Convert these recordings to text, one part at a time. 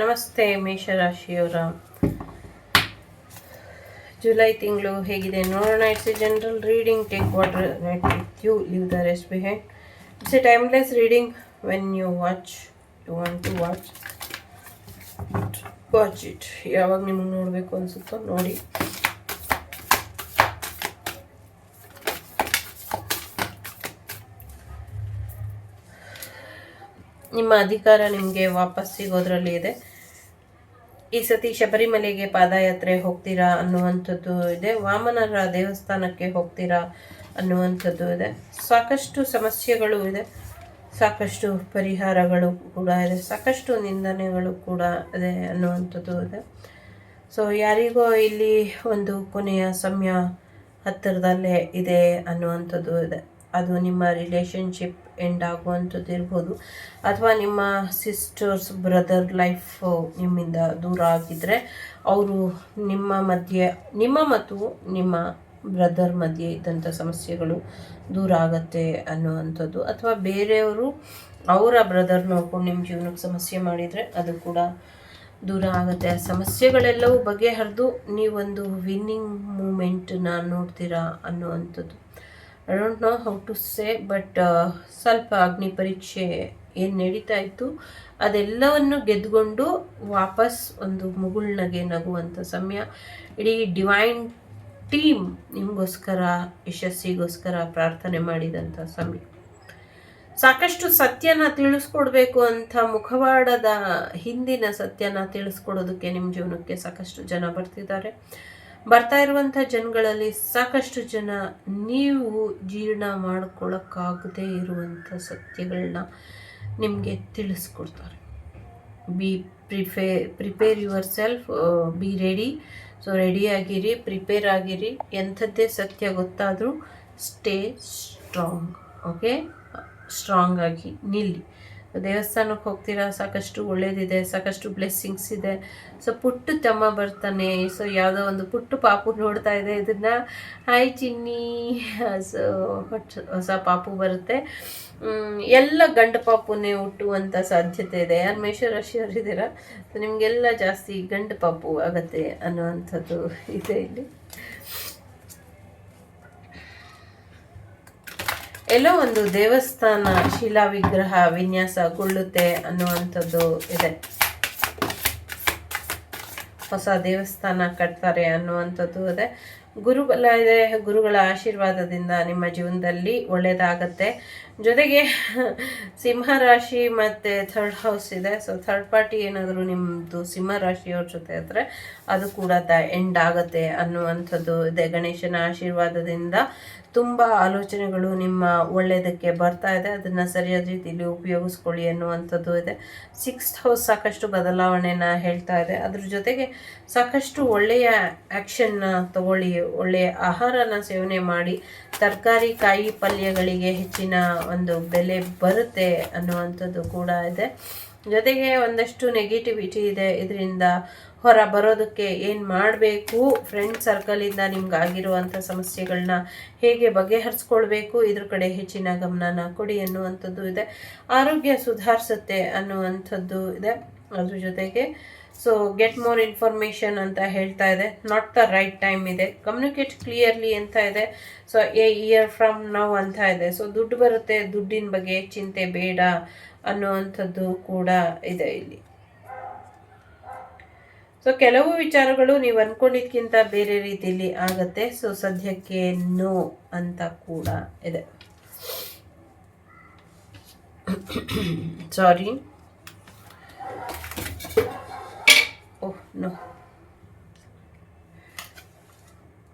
ನಮಸ್ತೆ ಮೇಷರಾಶಿಯವರ ಜುಲೈ ತಿಂಗಳು ಹೇಗಿದೆ ನೋಡೋಣ. It's a general reading. Take what resonates with you, leave the rest behind. It's a timeless reading. When you want to watch it. ಯಾವಾಗ ನಿಮಗೆ ನೋಡಬೇಕು ಅನಿಸುತ್ತೋ ನೋಡಿ. ನಿಮ್ಮ ಅಧಿಕಾರ ನಿಮಗೆ ವಾಪಸ್ ಸಿಗೋದ್ರಲ್ಲಿ ಇದೆ. ಈ ಸತಿ ಶಬರಿಮಲೆಗೆ ಪಾದಯಾತ್ರೆ ಹೋಗ್ತೀರಾ ಅನ್ನುವಂಥದ್ದು ಇದೆ. ವಾಮನರ ದೇವಸ್ಥಾನಕ್ಕೆ ಹೋಗ್ತೀರಾ ಅನ್ನುವಂಥದ್ದು ಇದೆ. ಸಾಕಷ್ಟು ಸಮಸ್ಯೆಗಳು ಇದೆ, ಸಾಕಷ್ಟು ಪರಿಹಾರಗಳು ಕೂಡ ಇದೆ, ಸಾಕಷ್ಟು ನಿಂದನೆಗಳು ಕೂಡ ಇದೆ ಅನ್ನುವಂಥದ್ದು ಇದೆ. ಸೊ ಯಾರಿಗೋ ಇಲ್ಲಿ ಒಂದು ಕೊನೆಯ ಸಮಯ ಹತ್ತಿರದಲ್ಲೇ ಇದೆ ಅನ್ನುವಂಥದ್ದು ಇದೆ. ಅದು ನಿಮ್ಮ ರಿಲೇಷನ್ಶಿಪ್ ಎಂಡ್ ಆಗುವಂಥದ್ದು ಇರ್ಬೋದು, ಅಥವಾ ನಿಮ್ಮ ಸಿಸ್ಟರ್ಸ್ ಬ್ರದರ್ ಲೈಫ್ ನಿಮ್ಮಿಂದ ದೂರ ಆಗಿದ್ದರೆ ಅವರು ನಿಮ್ಮ ಮತ್ತು ನಿಮ್ಮ ಬ್ರದರ್ ಮಧ್ಯೆ ಇದ್ದಂಥ ಸಮಸ್ಯೆಗಳು ದೂರ ಆಗತ್ತೆ ಅನ್ನುವಂಥದ್ದು, ಅಥವಾ ಬೇರೆಯವರು ಅವರ ಬ್ರದರ್ ನೋಡ್ಕೊಂಡು ನಿಮ್ಮ ಜೀವನಕ್ಕೆ ಸಮಸ್ಯೆ ಮಾಡಿದರೆ ಅದು ಕೂಡ ದೂರ ಆಗುತ್ತೆ. ಆ ಸಮಸ್ಯೆಗಳೆಲ್ಲವೂ ಬಗೆಹರಿದು ನೀವೊಂದು ವಿನ್ನಿಂಗ್ ಮೂಮೆಂಟನ್ನ ನೋಡ್ತೀರಾ ಅನ್ನುವಂಥದ್ದು. I don't know how to say, but ಸ್ವಲ್ಪ ಅಗ್ನಿ ಪರೀಕ್ಷೆ ಏನು ನಡೀತಾ ಇತ್ತು ಅದೆಲ್ಲವನ್ನು ಗೆದ್ದುಕೊಂಡು ವಾಪಸ್ ಒಂದು ಮುಗುಳ್ನಗೆ ನಗುವಂಥ ಸಮಯ. ಇಡೀ ಡಿವೈನ್ ಟೀಮ್ ನಿಮಗೋಸ್ಕರ ಯಶಸ್ಸಿಗೋಸ್ಕರ ಪ್ರಾರ್ಥನೆ ಮಾಡಿದಂಥ ಸಮಯ. ಸಾಕಷ್ಟು ಸತ್ಯನ ತಿಳಿಸ್ಕೊಡ್ಬೇಕು ಅಂತ ಮುಖವಾಡದ ಹಿಂದಿನ ಸತ್ಯನ ತಿಳಿಸ್ಕೊಡೋದಕ್ಕೆ ನಿಮ್ಮ ಜೀವನಕ್ಕೆ ಸಾಕಷ್ಟು ಜನ ಬರ್ತಾ ಇರುವಂಥ ಜನಗಳಲ್ಲಿ ಸಾಕಷ್ಟು ಜನ ನೀವು ಜೀರ್ಣ ಮಾಡ್ಕೊಳ್ಳೋಕ್ಕಾಗದೇ ಇರುವಂಥ ಸತ್ಯಗಳನ್ನ ನಿಮಗೆ ತಿಳಿಸ್ಕೊಡ್ತಾರೆ. Prepare yourself, be ready. So ready ಆಗಿರಿ, ಪ್ರಿಪೇರ್ ಆಗಿರಿ. ಎಂಥದ್ದೇ ಸತ್ಯ ಗೊತ್ತಾದರೂ ಸ್ಟೇ ಸ್ಟ್ರಾಂಗ್. ಓಕೆ, ಸ್ಟ್ರಾಂಗ್ ಆಗಿ ನಿಲ್ಲಿ. ದೇವಸ್ಥಾನಕ್ಕೆ ಹೋಗ್ತೀರಾ, ಸಾಕಷ್ಟು ಒಳ್ಳೇದಿದೆ, ಸಾಕಷ್ಟು ಬ್ಲೆಸ್ಸಿಂಗ್ಸ್ ಇದೆ. ಸೊ ಪುಟ್ಟು ತಮ್ಮ ಬರ್ತಾನೆ. ಸೊ ಯಾವುದೋ ಒಂದು ಪುಟ್ಟು ಪಾಪು ನೋಡ್ತಾ ಇದೆ ಇದನ್ನು. ಹಾಯ್ ಚಿನ್ನಿ. ಸೊ ಹೊಸ ಪಾಪು ಬರುತ್ತೆ. ಎಲ್ಲ ಗಂಡು ಪಾಪುನೇ ಹುಟ್ಟುವಂಥ ಸಾಧ್ಯತೆ ಇದೆ. ಯಾರು ಮೇಷರಾಶಿಯವರು ಇದ್ದೀರಾ, ಸೊ ನಿಮಗೆಲ್ಲ ಜಾಸ್ತಿ ಗಂಡು ಪಾಪು ಆಗತ್ತೆ ಅನ್ನುವಂಥದ್ದು ಇದೆ ಇಲ್ಲಿ. ಎಲ್ಲೋ ಒಂದು ದೇವಸ್ಥಾನ ಶಿಲಾ ವಿಗ್ರಹ ವಿನ್ಯಾಸಗೊಳ್ಳುತ್ತೆ ಅನ್ನುವಂಥದ್ದು ಇದೆ. ಹೊಸ ದೇವಸ್ಥಾನ ಕಟ್ತಾರೆ ಅನ್ನುವಂಥದ್ದು ಇದೆ. ಗುರುಬಲ ಇದೆ. ಗುರುಗಳ ಆಶೀರ್ವಾದದಿಂದ ನಿಮ್ಮ ಜೀವನದಲ್ಲಿ ಒಳ್ಳೆಯದಾಗತ್ತೆ. ಜೊತೆಗೆ ಸಿಂಹರಾಶಿ ಮತ್ತು ಥರ್ಡ್ ಹೌಸ್ ಇದೆ. ಸೊ ಥರ್ಡ್ ಪಾರ್ಟಿ ಏನಾದರೂ ನಿಮ್ಮದು ಸಿಂಹರಾಶಿಯವ್ರ ಜೊತೆ ಇದ್ದರೆ ಅದು ಕೂಡ ಎಂಡ್ ಆಗುತ್ತೆ ಅನ್ನುವಂಥದ್ದು ಇದೆ. ಗಣೇಶನ ಆಶೀರ್ವಾದದಿಂದ ತುಂಬ ಆಲೋಚನೆಗಳು ನಿಮ್ಮ ಒಳ್ಳೆಯದಕ್ಕೆ ಬರ್ತಾ ಇದೆ. ಅದನ್ನು ಸರಿಯಾದ ರೀತಿಯಲ್ಲಿ ಉಪಯೋಗಿಸ್ಕೊಳ್ಳಿ ಅನ್ನುವಂಥದ್ದು ಇದೆ. ಸಿಕ್ಸ್ತ್ ಹೌಸ್ ಸಾಕಷ್ಟು ಬದಲಾವಣೆನ ಹೇಳ್ತಾ ಇದೆ. ಅದ್ರ ಜೊತೆಗೆ ಸಾಕಷ್ಟು ಒಳ್ಳೆಯ ಆ್ಯಕ್ಷನ್ನ ತಗೊಳ್ಳಿ, ಒಳ್ಳೆಯ ಆಹಾರನ ಸೇವನೆ ಮಾಡಿ. ತರಕಾರಿ, ಕಾಯಿ, ಪಲ್ಯಗಳಿಗೆ ಹೆಚ್ಚಿನ ಒಂದು ಬೆಲೆ ಬರುತ್ತೆ ಅನ್ನುವಂಥದ್ದು ಕೂಡ ಇದೆ. ಜೊತೆಗೆ ಒಂದಷ್ಟು ನೆಗೆಟಿವಿಟಿ ಇದೆ. ಇದರಿಂದ ಹೊರ ಬರೋದಕ್ಕೆ ಏನು ಮಾಡಬೇಕು, ಫ್ರೆಂಡ್ ಸರ್ಕಲಿಂದ ನಿಮ್ಗೆ ಆಗಿರುವಂಥ ಸಮಸ್ಯೆಗಳನ್ನ ಹೇಗೆ ಬಗೆಹರಿಸ್ಕೊಳ್ಬೇಕು, ಇದ್ರ ಕಡೆ ಹೆಚ್ಚಿನ ಗಮನನ ಕೊಡಿ ಅನ್ನುವಂಥದ್ದು ಇದೆ. ಆರೋಗ್ಯ ಸುಧಾರಿಸುತ್ತೆ ಅನ್ನುವಂಥದ್ದು ಇದೆ. ಅದ್ರ ಜೊತೆಗೆ ಸೊ ಗೆಟ್ ಮೋರ್ ಇನ್ಫಾರ್ಮೇಷನ್ ಅಂತ ಹೇಳ್ತಾ ಇದೆ. ನಾಟ್ ದ ರೈಟ್ ಟೈಮ್ ಇದೆ. ಕಮ್ಯುನಿಕೇಟ್ ಕ್ಲಿಯರ್ಲಿ ಅಂತ ಇದೆ. So A year from now ಅಂತ ಇದೆ. ಸೊ ದುಡ್ಡು ಬರುತ್ತೆ, ದುಡ್ಡಿನ ಬಗ್ಗೆ ಚಿಂತೆ ಬೇಡ ಅನ್ನುವಂಥದ್ದು ಕೂಡ ಇದೆ ಇಲ್ಲಿ. ಸೊ ಕೆಲವು ವಿಚಾರಗಳು ನೀವು ಅಂದ್ಕೊಂಡಿದ್ಕಿಂತ ಬೇರೆ ರೀತಿಯಲ್ಲಿ ಆಗತ್ತೆ. ಸೊ ಸದ್ಯಕ್ಕೆ ನೋ ಅಂತ ಕೂಡ ಇದೆ. ಸಾರಿ, ಓಹ್ ನೋ.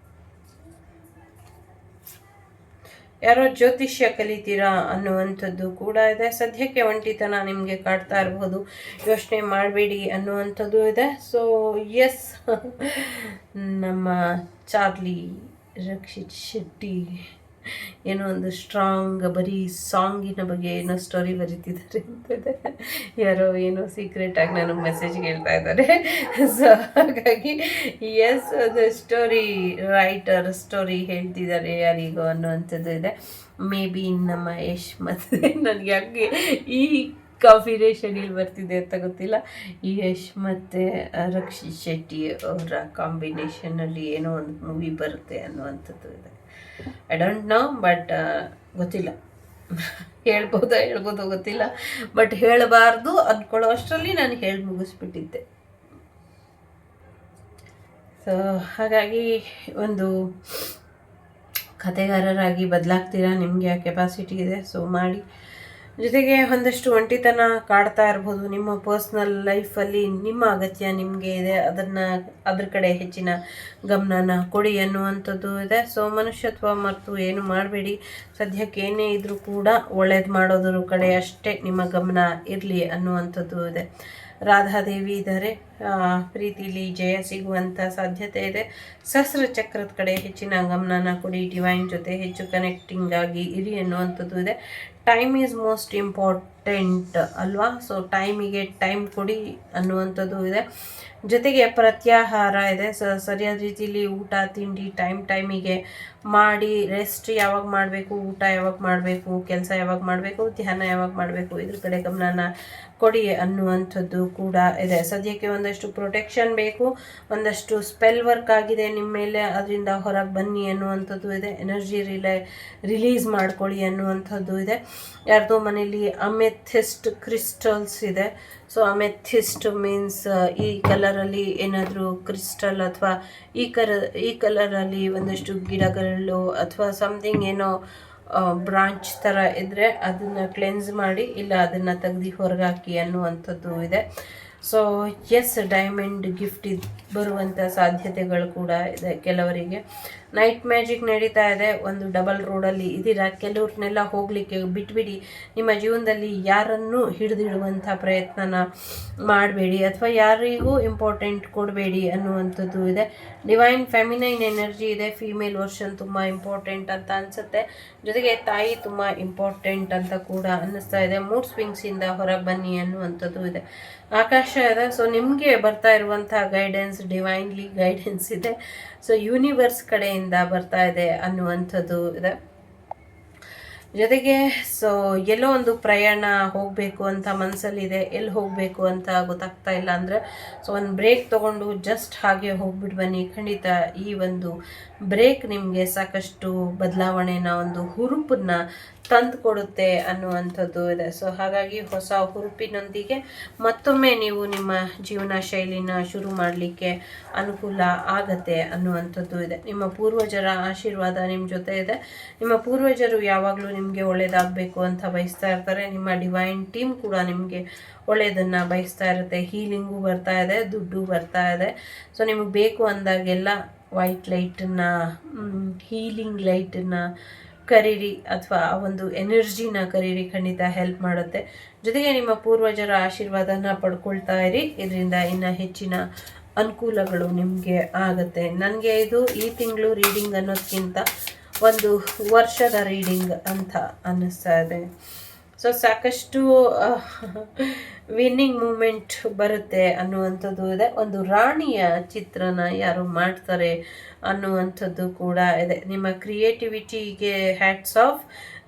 ಯಾರೋ ಜ್ಯೋತಿಷ್ಯ ಕಲಿತೀರಾ ಅನ್ನುವಂಥದ್ದು ಕೂಡ ಇದೆ. ಸದ್ಯಕ್ಕೆ ಒಂಟಿತನ ನಿಮಗೆ ಕಾಡ್ತಾ ಇರ್ಬೋದು, ಯೋಚನೆ ಮಾಡಬೇಡಿ ಅನ್ನುವಂಥದ್ದು ಇದೆ. ಸೊ ಎಸ್, ನಮ್ಮ ಚಾರ್ಲಿ ರಕ್ಷಿತ್ ಶೆಟ್ಟಿ ಏನೋ ಒಂದು ಸ್ಟ್ರಾಂಗ್ ಬರೀ ಸಾಂಗಿನ ಬಗ್ಗೆ ಏನೋ ಸ್ಟೋರಿ ಬರೀತಿದ್ದಾರೆ ಅಂತಿದೆ. ಯಾರೋ ಏನೋ ಸೀಕ್ರೆಟಾಗಿ ನನಗೆ ಮೆಸೇಜ್ ಹೇಳ್ತಾ ಇದ್ದಾರೆ. ಸೊ ಹಾಗಾಗಿ ಎಸ್, ಅದು ಸ್ಟೋರಿ ಹೇಳ್ತಿದ್ದಾರೆ ಯಾರಿಗೋ ಅನ್ನುವಂಥದ್ದು ಇದೆ. ಮೇ ಬಿ ನಮ್ಮ ಯಶ್ ಮತ್ತು ನನಗೆ ಹಾಗೆ ಈ ಕಾಂಬಿನೇಷನ್ ಇಲ್ಲಿ ಬರ್ತಿದೆ ಅಂತ ಗೊತ್ತಿಲ್ಲ. ಯಶ್ ಮತ್ತು ರಕ್ಷಿತ್ ಶೆಟ್ಟಿ ಅವರ ಕಾಂಬಿನೇಷನಲ್ಲಿ ಏನೋ ಒಂದು ಮೂವಿ ಬರುತ್ತೆ ಅನ್ನುವಂಥದ್ದು ಇದೆ. ಐ ಡೋಂಟ್ ನೋ, ಬಟ್ ಗೊತ್ತಿಲ್ಲ. ಹೇಳ್ಬೋದು ಗೊತ್ತಿಲ್ಲ, ಬಟ್ ಹೇಳಬಾರ್ದು ಅಂದ್ಕೊಳ್ಳೋ ಅಷ್ಟರಲ್ಲಿ ನಾನು ಹೇಳಿ ಮುಗಿಸ್ಬಿಟ್ಟಿದ್ದೆ. ಸೊ ಹಾಗಾಗಿ ಒಂದು ಕತೆಗಾರರಾಗಿ ಬದಲಾಗ್ತೀರಾ, ನಿಮಗೆ ಆ ಕೆಪಾಸಿಟಿ ಇದೆ, ಸೊ ಮಾಡಿ. ಜೊತೆಗೆ ಒಂದಷ್ಟು ಒಂಟಿತನ ಕಾಡ್ತಾ ಇರ್ಬೋದು. ನಿಮ್ಮ ಪರ್ಸ್ನಲ್ ಲೈಫಲ್ಲಿ ನಿಮ್ಮ ಅಗತ್ಯ ನಿಮಗೆ ಇದೆ, ಅದ್ರ ಕಡೆ ಹೆಚ್ಚಿನ ಗಮನನ ಕೊಡಿ ಅನ್ನುವಂಥದ್ದು ಇದೆ. ಸೊ ಮನುಷ್ಯತ್ವ ಮತ್ತು ಏನು ಮಾಡಬೇಡಿ, ಸದ್ಯಕ್ಕೆ ಏನೇ ಇದ್ರೂ ಕೂಡ ಒಳ್ಳೇದು ಮಾಡೋದ್ರ ಕಡೆ ಅಷ್ಟೇ ನಿಮ್ಮ ಗಮನ ಇರಲಿ ಅನ್ನುವಂಥದ್ದು ಇದೆ. ರಾಧಾದೇವಿ ಇದ್ದಾರೆ, ಪ್ರೀತಿಲಿ ಜಯ ಸಿಗುವಂಥ ಸಾಧ್ಯತೆ ಇದೆ. ಸಹಸ್ರ ಚಕ್ರದ ಕಡೆ ಹೆಚ್ಚಿನ ಗಮನನ ಕೊಡಿ, ಡಿವೈನ್ ಜೊತೆ ಹೆಚ್ಚು ಕನೆಕ್ಟಿಂಗ್ ಆಗಿ ಇರಿ ಅನ್ನುವಂಥದ್ದು ಇದೆ. ಟೈಮ್ ಈಸ್ ಮೋಸ್ಟ್ ಇಂಪಾರ್ಟೆಂಟ್ ಅಲ್ವಾ, ಸೊ ಟೈಮಿಗೆ ಟೈಮ್ ಕೊಡಿ ಅನ್ನುವಂಥದ್ದು ಇದೆ. ಜೊತೆಗೆ ಪ್ರತ್ಯಾಹಾರ ಇದೆ, ಸರಿಯಾದ ರೀತಿಯಲ್ಲಿ ಊಟ ತಿಂಡಿ ಟೈಮಿಗೆ ಮಾಡಿ, ರೆಸ್ಟ್ ಯಾವಾಗ ಮಾಡಬೇಕು, ಊಟ ಯಾವಾಗ ಮಾಡಬೇಕು, ಕೆಲಸ ಯಾವಾಗ ಮಾಡಬೇಕು, ಧ್ಯಾನ ಯಾವಾಗ ಮಾಡಬೇಕು, ಇದ್ರ ಕಡೆ ಗಮನನ ಕೊಡಿ ಅನ್ನುವಂಥದ್ದು ಕೂಡ ಇದೆ. ಸದ್ಯಕ್ಕೆ ಒಂದಷ್ಟು ಪ್ರೊಟೆಕ್ಷನ್ ಬೇಕು, ಒಂದಷ್ಟು ಸ್ಪೆಲ್ ವರ್ಕ್ ಆಗಿದೆ ನಿಮ್ಮ ಮೇಲೆ, ಅದರಿಂದ ಹೊರಗೆ ಬನ್ನಿ ಅನ್ನುವಂಥದ್ದು ಇದೆ. ಎನರ್ಜಿ ರಿಲೀಸ್ ಮಾಡ್ಕೊಳ್ಳಿ ಅನ್ನುವಂಥದ್ದು ಇದೆ. ಯಾರ್ದೋ ಮನೇಲಿ ಅಮೆಥಿಸ್ಟ್ ಕ್ರಿಸ್ಟಲ್ಸ್ ಇದೆ. ಸೊ ಅಮೆಥಿಸ್ಟ್ ಮೀನ್ಸ್ ಈ ಕಲರಲ್ಲಿ ಏನಾದರೂ ಕ್ರಿಸ್ಟಲ್ ಅಥವಾ ಈ ಕಲರಲ್ಲಿ ಒಂದಷ್ಟು ಗಿಡಗಳು ಅಥವಾ ಸಮಥಿಂಗ್ ಏನೋ ಬ್ರಾಂಚ್ ಥರ ಇದ್ದರೆ ಅದನ್ನು ಕ್ಲೆನ್ಸ್ ಮಾಡಿ, ಇಲ್ಲ ಅದನ್ನು ತೆಗೆದು ಹೊರಗಾಕಿ ಅನ್ನುವಂಥದ್ದು ಇದೆ. ಸೊ ಎಸ್, ಡೈಮಂಡ್ ಗಿಫ್ಟ್ ಬರುವಂಥ ಸಾಧ್ಯತೆಗಳು ಕೂಡ ಇದೆ ಕೆಲವರಿಗೆ. ನೈಟ್ ಮ್ಯಾಜಿಕ್ ನಡೀತಾ ಇದೆ, ಒಂದು ಡಬಲ್ ರೋಡಲ್ಲಿ ಇದ್ದೀರಾ, ಕೆಲವ್ರನ್ನೆಲ್ಲ ಹೋಗಲಿಕ್ಕೆ ಬಿಟ್ಬಿಡಿ. ನಿಮ್ಮ ಜೀವನದಲ್ಲಿ ಯಾರನ್ನೂ ಹಿಡಿದಿಡುವಂಥ ಪ್ರಯತ್ನನ ಮಾಡಬೇಡಿ, ಅಥವಾ ಯಾರಿಗೂ ಇಂಪಾರ್ಟೆಂಟ್ ಕೊಡಬೇಡಿ ಅನ್ನುವಂಥದ್ದು ಇದೆ. ಡಿವೈನ್ ಫೆಮಿನೈನ್ ಎನರ್ಜಿ ಇದೆ, ಫೀಮೇಲ್ ವರ್ಷನ್ ತುಂಬ ಇಂಪಾರ್ಟೆಂಟ್ ಅಂತ ಅನಿಸುತ್ತೆ. ಜೊತೆಗೆ ತಾಯಿ ತುಂಬ ಇಂಪಾರ್ಟೆಂಟ್ ಅಂತ ಕೂಡ ಅನ್ನಿಸ್ತಾ ಇದೆ. ಮೂಡ್ ಸ್ವಿಂಗ್ಸಿಂದ ಹೊರಗೆ ಬನ್ನಿ ಅನ್ನುವಂಥದ್ದು ಇದೆ. ಆಕಾಶ ಇದೆ, ಸೊ ನಿಮಗೆ ಬರ್ತಾ ಇರುವಂಥ ಗೈಡೆನ್ಸ್ ಡಿವೈನ್ಲಿ ಗೈಡೆನ್ಸ್ ಇದೆ. ಸೊ ಯೂನಿವರ್ಸ್ ಕಡೆಯಿಂದ ಬರ್ತಾ ಇದೆ ಅನ್ನುವಂಥದ್ದು ಇದೆ. ಜೊತೆಗೆ ಸೊ ಎಲ್ಲೋ ಒಂದು ಪ್ರಯಾಣ ಹೋಗಬೇಕು ಅಂತ ಮನಸ್ಸಲ್ಲಿದೆ, ಎಲ್ಲಿ ಹೋಗಬೇಕು ಅಂತ ಗೊತ್ತಾಗ್ತಾ ಇಲ್ಲ ಅಂದರೆ ಸೊ ಒಂದು ಬ್ರೇಕ್ ತೊಗೊಂಡು ಜಸ್ಟ್ ಹಾಗೆ ಹೋಗ್ಬಿಟ್ಟು ಬನ್ನಿ. ಖಂಡಿತ ಈ ಒಂದು ಬ್ರೇಕ್ ನಿಮಗೆ ಸಾಕಷ್ಟು ಬದಲಾವಣೆನ, ಒಂದು ಹುರುಪನ್ನ ತಂದು ಕೊಡುತ್ತೆ ಅನ್ನುವಂಥದ್ದು ಇದೆ. ಸೊ ಹಾಗಾಗಿ ಹೊಸ ಹುರುಪಿನೊಂದಿಗೆ ಮತ್ತೊಮ್ಮೆ ನೀವು ನಿಮ್ಮ ಜೀವನ ಶೈಲಿನ ಶುರು ಮಾಡಲಿಕ್ಕೆ ಅನುಕೂಲ ಆಗತ್ತೆ ಅನ್ನುವಂಥದ್ದು ಇದೆ. ನಿಮ್ಮ ಪೂರ್ವಜರ ಆಶೀರ್ವಾದ ನಿಮ್ಮ ಜೊತೆ ಇದೆ. ನಿಮ್ಮ ಪೂರ್ವಜರು ಯಾವಾಗಲೂ ನಿಮಗೆ ಒಳ್ಳೇದಾಗಬೇಕು ಅಂತ ಬಯಸ್ತಾ ಇರ್ತಾರೆ. ನಿಮ್ಮ ಡಿವೈನ್ ಟೀಮ್ ಕೂಡ ನಿಮಗೆ ಒಳ್ಳೆಯದನ್ನು ಬಯಸ್ತಾ ಇರುತ್ತೆ. ಹೀಲಿಂಗು ಬರ್ತಾ ಇದೆ, ದುಡ್ಡು ಬರ್ತಾ ಇದೆ. ಸೊ ನಿಮಗೆ ಬೇಕು ಅಂದಾಗೆಲ್ಲ ವೈಟ್ ಲೈಟನ್ನು, ಹೀಲಿಂಗ್ ಲೈಟನ್ನು ಕರೀರಿ, ಅಥವಾ ಆ ಒಂದು ಎನರ್ಜಿನ ಕರೀರಿ, ಖಂಡಿತ ಹೆಲ್ಪ್ ಮಾಡುತ್ತೆ. ಜೊತೆಗೆ ನಿಮ್ಮ ಪೂರ್ವಜರ ಆಶೀರ್ವಾದನ ಪಡ್ಕೊಳ್ತಾ ಇರಿ, ಇದರಿಂದ ಇನ್ನು ಹೆಚ್ಚಿನ ಅನುಕೂಲಗಳು ನಿಮಗೆ ಆಗುತ್ತೆ. ನನಗೆ ಇದು ಈ ತಿಂಗಳು ರೀಡಿಂಗ್ ಅನ್ನೋದಕ್ಕಿಂತ ಒಂದು ವರ್ಷದ ರೀಡಿಂಗ್ ಅಂತ ಅನ್ನಿಸ್ತಾ ಇದೆ. ಸೊ ಸಾಕಷ್ಟು ವಿನ್ನಿಂಗ್ ಮೂಮೆಂಟ್ ಬರುತ್ತೆ ಅನ್ನುವಂಥದ್ದು ಇದೆ. ಒಂದು ರಾಣಿಯ ಚಿತ್ರನ ಯಾರು ಮಾಡ್ತಾರೆ ಅನ್ನುವಂಥದ್ದು ಕೂಡ ಇದೆ. ನಿಮ್ಮ ಕ್ರಿಯೇಟಿವಿಟಿಗೆ ಹ್ಯಾಟ್ಸ್ ಆಫ್.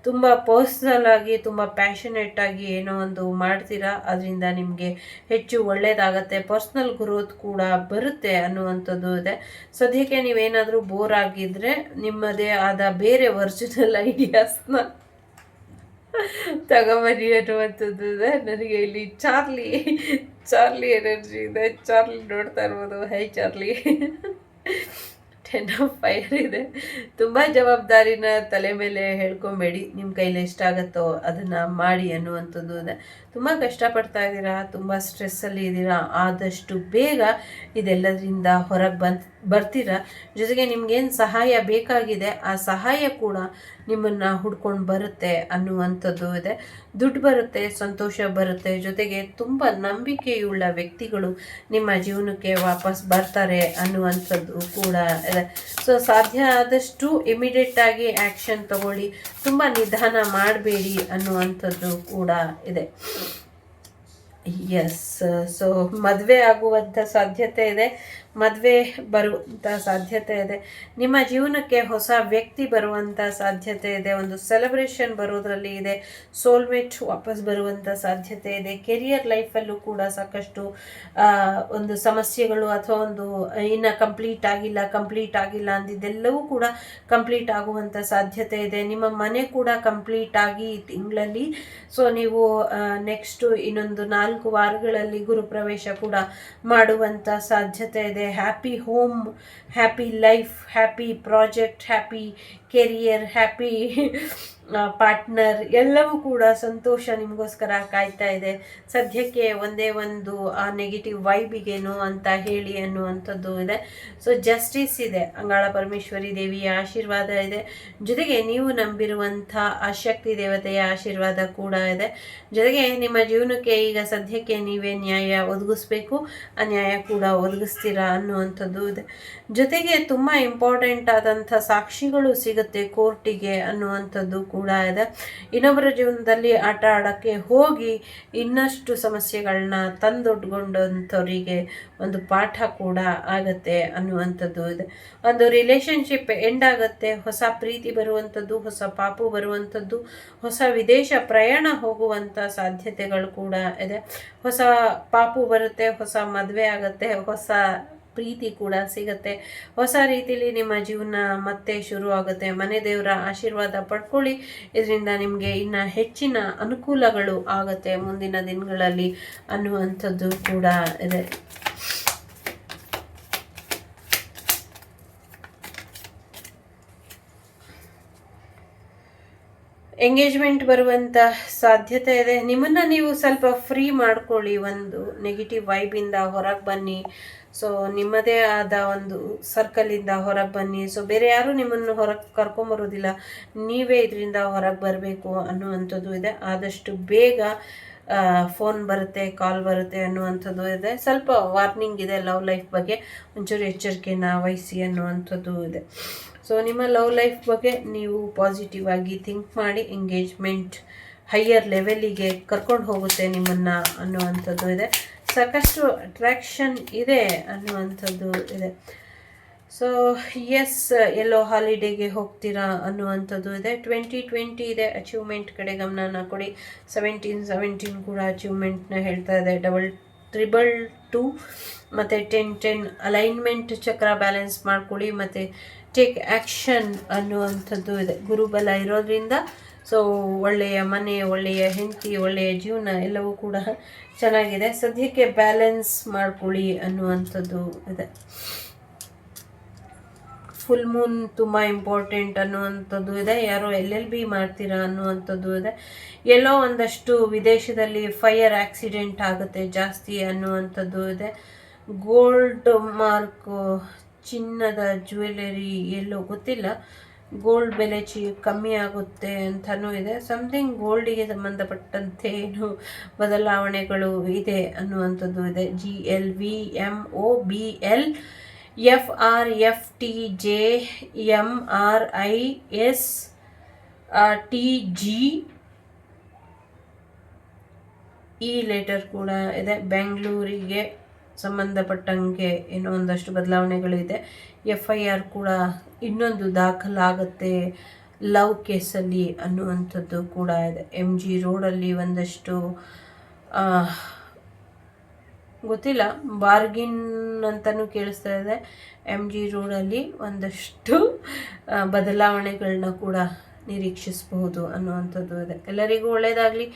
ತುಂಬ ಪರ್ಸ್ನಲ್ ಆಗಿ, ತುಂಬ ಪ್ಯಾಷನೇಟ್ ಆಗಿ ಏನೋ ಒಂದು ಮಾಡ್ತೀರಾ, ಅದರಿಂದ ನಿಮಗೆ ಹೆಚ್ಚು ಒಳ್ಳೆಯದಾಗತ್ತೆ. ಪರ್ಸ್ನಲ್ ಗ್ರೋತ್ ಕೂಡ ಬರುತ್ತೆ ಅನ್ನುವಂಥದ್ದು ಇದೆ. ಸದ್ಯಕ್ಕೆ ನೀವೇನಾದರೂ ಬೋರ್ ಆಗಿದ್ದರೆ ನಿಮ್ಮದೇ ಆದ ಬೇರೆ ಒರಿಜಿನಲ್ ಐಡಿಯಾಸ್ನ ತಗೊಂಬನ್ನಿ ಅನ್ನುವಂಥದ್ದು ಇದೆ. ನನಗೆ ಇಲ್ಲಿ ಚಾರ್ಲಿ ಎನರ್ಜಿ ಇದೆ. ಚಾರ್ಲಿ ನೋಡ್ತಾ ಇರ್ಬೋದು. High Charlie. 10 of Fire ಇದೆ. ತುಂಬ ಜವಾಬ್ದಾರಿನ ತಲೆ ಮೇಲೆ ಹೇಳ್ಕೊಬೇಡಿ, ನಿಮ್ಮ ಕೈಲಿ ಎಷ್ಟಾಗತ್ತೋ ಅದನ್ನು ಮಾಡಿ ಅನ್ನುವಂಥದ್ದು ಇದೆ. ತುಂಬ ಕಷ್ಟಪಡ್ತಾ ಇದ್ದೀರಾ, ತುಂಬ ಸ್ಟ್ರೆಸ್ಸಲ್ಲಿ ಇದ್ದೀರಾ, ಆದಷ್ಟು ಬೇಗ ಇದೆಲ್ಲದರಿಂದ ಹೊರಗೆ ಬರ್ತೀರಾ. ಜೊತೆಗೆ ನಿಮ್ಗೇನು ಸಹಾಯ ಬೇಕಾಗಿದೆ ಆ ಸಹಾಯ ಕೂಡ ನಿಮ್ಮನ್ನು ಹುಡ್ಕೊಂಡು ಬರುತ್ತೆ ಅನ್ನುವಂಥದ್ದು ಇದೆ. ದುಡ್ಡು ಬರುತ್ತೆ, ಸಂತೋಷ ಬರುತ್ತೆ, ಜೊತೆಗೆ ತುಂಬ ನಂಬಿಕೆಯುಳ್ಳ ವ್ಯಕ್ತಿಗಳು ನಿಮ್ಮ ಜೀವನಕ್ಕೆ ವಾಪಸ್ ಬರ್ತಾರೆ ಅನ್ನುವಂಥದ್ದು ಕೂಡ ಇದೆ. ಸೊ ಸಾಧ್ಯ ಆದಷ್ಟು ಇಮಿಡಿಯೇಟಾಗಿ ಆ್ಯಕ್ಷನ್ ತಗೊಳ್ಳಿ, ತುಂಬ ನಿಧಾನ ಮಾಡಬೇಡಿ ಅನ್ನುವಂಥದ್ದು ಕೂಡ ಇದೆ. ಎಸ್, ಸೊ ಮದುವೆ ಆಗುವಂಥ ಸಾಧ್ಯತೆ ಇದೆ. ಮದುವೆ ಬರುವಂಥ ಸಾಧ್ಯತೆ ಇದೆ. ನಿಮ್ಮ ಜೀವನಕ್ಕೆ ಹೊಸ ವ್ಯಕ್ತಿ ಬರುವಂಥ ಸಾಧ್ಯತೆ ಇದೆ. ಒಂದು ಸೆಲೆಬ್ರೇಷನ್ ಬರೋದ್ರಲ್ಲಿ ಇದೆ. ಸೋಲ್ಮೇಟ್ ವಾಪಸ್ ಬರುವಂಥ ಸಾಧ್ಯತೆ ಇದೆ. ಕೆರಿಯರ್ ಲೈಫಲ್ಲೂ ಕೂಡ ಸಾಕಷ್ಟು ಒಂದು ಸಮಸ್ಯೆಗಳು ಅಥವಾ ಒಂದು ಇನ್ನು ಕಂಪ್ಲೀಟ್ ಆಗಿಲ್ಲ ಅಂದಿದ್ದೆಲ್ಲವೂ ಕೂಡ ಕಂಪ್ಲೀಟ್ ಆಗುವಂಥ ಸಾಧ್ಯತೆ ಇದೆ. ನಿಮ್ಮ ಮನೆ ಕೂಡ ಕಂಪ್ಲೀಟ್ ಆಗಿ ತಿಂಗಳಲ್ಲಿ, ಸೊ ನೀವು ನೆಕ್ಸ್ಟು ಇನ್ನೊಂದು 4 ವಾರಗಳಲ್ಲಿ ಗುರುಪ್ರವೇಶ ಕೂಡ ಮಾಡುವಂಥ ಸಾಧ್ಯತೆ ಇದೆ. Happy home, happy life, happy project, happy career, happy partner ಎಲ್ಲವೂ ಕೂಡ ಸಂತೋಷ ನಿಮಗೋಸ್ಕರ ಕಾಯ್ತಾ ಇದೆ. ಸದ್ಯಕ್ಕೆ ಒಂದೇ ಒಂದು ಆ ನೆಗೆಟಿವ್ ವೈಬಿಗೇನು ಅಂತ ಹೇಳಿ ಅನ್ನುವಂಥದ್ದು ಇದೆ. ಸೊ ಜಸ್ಟಿಸ್ ಇದೆ, ಅಂಗಾಳ ಪರಮೇಶ್ವರಿ ದೇವಿಯ ಆಶೀರ್ವಾದ ಇದೆ. ಜೊತೆಗೆ ನೀವು ನಂಬಿರುವಂಥ ಆ ಶಕ್ತಿ ದೇವತೆಯ ಆಶೀರ್ವಾದ ಕೂಡ ಇದೆ. ಜೊತೆಗೆ ನಿಮ್ಮ ಜೀವನಕ್ಕೆ ಈಗ ಸದ್ಯಕ್ಕೆ ನೀವೇ ನ್ಯಾಯ ಒದಗಿಸ್ಬೇಕು, ಆ ನ್ಯಾಯ ಕೂಡ ಒದಗಿಸ್ತೀರಾ ಅನ್ನುವಂಥದ್ದು ಇದೆ. ಜೊತೆಗೆ ತುಂಬ ಇಂಪಾರ್ಟೆಂಟ್ ಆದಂಥ ಸಾಕ್ಷಿಗಳು ಸಿಗುತ್ತೆ ಕೋರ್ಟಿಗೆ ಅನ್ನುವಂಥದ್ದು ಕೂಡ ಇದೆ. ಇನ್ನೊಬ್ಬರ ಜೀವನದಲ್ಲಿ ಆಟ ಆಡೋಕ್ಕೆ ಹೋಗಿ ಇನ್ನಷ್ಟು ಸಮಸ್ಯೆಗಳನ್ನ ತಂದೊಡ್ಗೊಂಡಂಥವರಿಗೆ ಒಂದು ಪಾಠ ಕೂಡ ಆಗತ್ತೆ ಅನ್ನುವಂಥದ್ದು ಇದೆ. ಒಂದು ರಿಲೇಶನ್ಶಿಪ್ ಎಂಡ್ ಆಗುತ್ತೆ, ಹೊಸ ಪ್ರೀತಿ ಬರುವಂಥದ್ದು, ಹೊಸ ಪಾಪು ಬರುವಂಥದ್ದು, ಹೊಸ ವಿದೇಶ ಪ್ರಯಾಣ ಹೋಗುವಂಥ ಸಾಧ್ಯತೆಗಳು ಕೂಡ ಇದೆ. ಹೊಸ ಪಾಪು ಬರುತ್ತೆ, ಹೊಸ ಮದುವೆ ಆಗುತ್ತೆ, ಹೊಸ ಪ್ರೀತಿ ಕೂಡ ಸಿಗತ್ತೆ. ಹೊಸ ರೀತಿಯಲ್ಲಿ ನಿಮ್ಮ ಜೀವನ ಮತ್ತೆ ಶುರು ಆಗುತ್ತೆ. ಮನೆ ದೇವರ ಆಶೀರ್ವಾದ ಪಡ್ಕೊಳ್ಳಿ, ಇದರಿಂದ ನಿಮಗೆ ಇನ್ನು ಹೆಚ್ಚಿನ ಅನುಕೂಲಗಳು ಆಗತ್ತೆ ಮುಂದಿನ ದಿನಗಳಲ್ಲಿ ಅನ್ನುವಂಥದ್ದು ಕೂಡ ಇದೆ. ಎಂಗೇಜ್ಮೆಂಟ್ ಬರುವಂಥ ಸಾಧ್ಯತೆ ಇದೆ. ನಿಮ್ಮನ್ನು ನೀವು ಸ್ವಲ್ಪ ಫ್ರೀ ಮಾಡ್ಕೊಳ್ಳಿ, ಒಂದು ನೆಗೆಟಿವ್ ವೈಬಿಂದ ಹೊರಗೆ ಬನ್ನಿ. ಸೊ ನಿಮ್ಮದೇ ಆದ ಒಂದು ಸರ್ಕಲಿಂದ ಹೊರಗೆ ಬನ್ನಿ. ಸೊ ಬೇರೆ ಯಾರೂ ನಿಮ್ಮನ್ನು ಹೊರಗೆ ಕರ್ಕೊಂಬರೋದಿಲ್ಲ, ನೀವೇ ಇದರಿಂದ ಹೊರಗೆ ಬರಬೇಕು ಅನ್ನುವಂಥದ್ದು ಇದೆ. ಆದಷ್ಟು ಬೇಗ ಫೋನ್ ಬರುತ್ತೆ, ಕಾಲ್ ಬರುತ್ತೆ ಅನ್ನುವಂಥದ್ದು ಇದೆ. ಸ್ವಲ್ಪ ವಾರ್ನಿಂಗ್ ಇದೆ ಲವ್ ಲೈಫ್ ಬಗ್ಗೆ, ಒಂಚೂರು ಎಚ್ಚರಿಕೆನ ವಹಿಸಿ ಅನ್ನುವಂಥದ್ದು ಇದೆ. ಸೊ ನಿಮ್ಮ ಲವ್ ಲೈಫ್ ಬಗ್ಗೆ ನೀವು ಪಾಸಿಟಿವ್ ಆಗಿ ಥಿಂಕ್ ಮಾಡಿ, ಎಂಗೇಜ್ಮೆಂಟ್ ಹೈಯರ್ ಲೆವೆಲಿಗೆ ಕರ್ಕೊಂಡು ಹೋಗುತ್ತೆ ನಿಮ್ಮನ್ನು ಅನ್ನುವಂಥದ್ದು ಇದೆ. ಸಾಕಷ್ಟು ಅಟ್ರಾಕ್ಷನ್ ಇದೆ ಅನ್ನುವಂಥದ್ದು ಇದೆ. ಸೊ ಎಸ್, ಎಲ್ಲೋ ಹಾಲಿಡೇಗೆ ಹೋಗ್ತೀರಾ ಅನ್ನುವಂಥದ್ದು ಇದೆ. 2020 ಇದೆ, ಅಚೀವ್ಮೆಂಟ್ ಕಡೆ ಗಮನನ ಕೊಡಿ. 17 ಕೂಡ ಅಚೀವ್ಮೆಂಟ್ನ ಹೇಳ್ತಾ ಇದೆ. 222 ಮತ್ತು 10 ಅಲೈನ್ಮೆಂಟ್ ಚಕ್ರ ಬ್ಯಾಲೆನ್ಸ್ ಮಾಡ್ಕೊಳ್ಳಿ ಮತ್ತು ಟೇಕ್ ಆ್ಯಕ್ಷನ್ ಅನ್ನುವಂಥದ್ದು ಇದೆ. ಗುರುಬಲ ಇರೋದ್ರಿಂದ ಸೊ ಒಳ್ಳೆಯ ಮನೆ, ಒಳ್ಳೆಯ ಹೆಂಡತಿ, ಒಳ್ಳೆಯ ಜೀವನ ಎಲ್ಲವೂ ಕೂಡ ಚೆನ್ನಾಗಿದೆ. ಸದ್ಯಕ್ಕೆ ಬ್ಯಾಲೆನ್ಸ್ ಮಾಡ್ಕೊಳ್ಳಿ ಅನ್ನುವಂಥದ್ದು ಇದೆ. ಫುಲ್ ಮೂನ್ ತುಂಬ ಇಂಪಾರ್ಟೆಂಟ್ ಅನ್ನುವಂಥದ್ದು ಇದೆ. ಯಾರೋ LLB ಮಾಡ್ತೀರಾ ಅನ್ನುವಂಥದ್ದು ಇದೆ. ಎಲ್ಲೋ ಒಂದಷ್ಟು ವಿದೇಶದಲ್ಲಿ ಫೈರ್ ಆಕ್ಸಿಡೆಂಟ್ ಆಗುತ್ತೆ ಜಾಸ್ತಿ ಅನ್ನುವಂಥದ್ದು ಇದೆ. ಗೋಲ್ಡ್ ಮಾರ್ಕು, ಚಿನ್ನದ ಜ್ಯುವೆಲರಿ ಎಲ್ಲೋ ಗೊತ್ತಿಲ್ಲ, ಗೋಲ್ಡ್ ಬೆಲೆ ಕಮ್ಮಿ ಆಗುತ್ತೆ ಅಂತಲೂ ಇದೆ. ಸಮಥಿಂಗ್ ಗೋಲ್ಡಿಗೆ ಸಂಬಂಧಪಟ್ಟಂತೆ ಏನು ಬದಲಾವಣೆಗಳು ಇದೆ ಅನ್ನುವಂಥದ್ದು ಇದೆ. GLVMOBL FRFTJMRISTG ಈ ಲೆಟರ್ ಕೂಡ ಇದೆ. ಬೆಂಗಳೂರಿಗೆ ಸಂಬಂಧಪಟ್ಟಂಗೆ ಏನೋ ಒಂದಷ್ಟು ಬದಲಾವಣೆಗಳು ಇದೆ. FIR ಕೂಡ ಇನ್ನೊಂದು ದಾಖಲಾಗುತ್ತೆ ಲವ್ ಕೇಸಲ್ಲಿ ಅನ್ನುವಂಥದ್ದು ಕೂಡ ಇದೆ. MG ರೋಡಲ್ಲಿ ಒಂದಷ್ಟು ಗೊತ್ತಿಲ್ಲ, ಬಾರ್ಗಿನ್ ಅಂತಲೂ ಕೇಳಿಸ್ತಾ ಇದೆ. MG ರೋಡಲ್ಲಿ ಒಂದಷ್ಟು ಬದಲಾವಣೆಗಳನ್ನ ಕೂಡ ನಿರೀಕ್ಷಿಸಬಹುದು ಅನ್ನುವಂಥದ್ದು ಇದೆ. ಎಲ್ಲರಿಗೂ ಒಳ್ಳೆಯದಾಗಲಿ.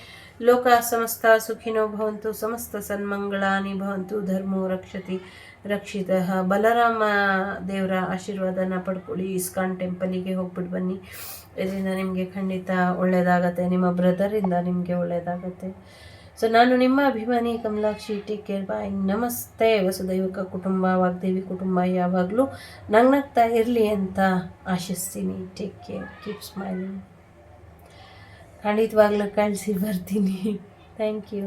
ಲೋಕ ಸಮಸ್ತ ಸುಖಿನೋ ಭವಂತು, ಸಮಸ್ತ ಸನ್ಮಂಗಳಾನಿ ಭವಂತು, ಧರ್ಮೋ ರಕ್ಷತಿ ರಕ್ಷಿತಃ. ಬಲರಾಮ ದೇವರ ಆಶೀರ್ವಾದನ ಪಡ್ಕೊಳ್ಳಿ. ಇಸ್ಕಾನ್ ಟೆಂಪಲಿಗೆ ಹೋಗ್ಬಿಟ್ಟು ಬನ್ನಿ, ಇದರಿಂದ ನಿಮಗೆ ಖಂಡಿತ ಒಳ್ಳೆಯದಾಗತ್ತೆ. ನಿಮ್ಮ ಬ್ರದರಿಂದ ನಿಮಗೆ ಒಳ್ಳೆಯದಾಗತ್ತೆ. ಸೊ ನಾನು ನಿಮ್ಮ ಅಭಿಮಾನಿ ಕಮಲಾಕ್ಷಿ. ಟೇಕ್ ಕೇರ್, ಬಾಯ್, ನಮಸ್ತೆ. ವಸುದೈವಿಕ ಕುಟುಂಬ, ವಾಗ್ದೇವಿ ಕುಟುಂಬ ಯಾವಾಗಲೂ ನಗ್ನಗ್ತಾ ಇರಲಿ ಅಂತ ಆಶಿಸ್ತೀನಿ. Take care, keep smiling. ಖಂಡಿತವಾಗ್ಲೂ ಕಳಿಸಿ ಬರ್ತೀನಿ. Thank you.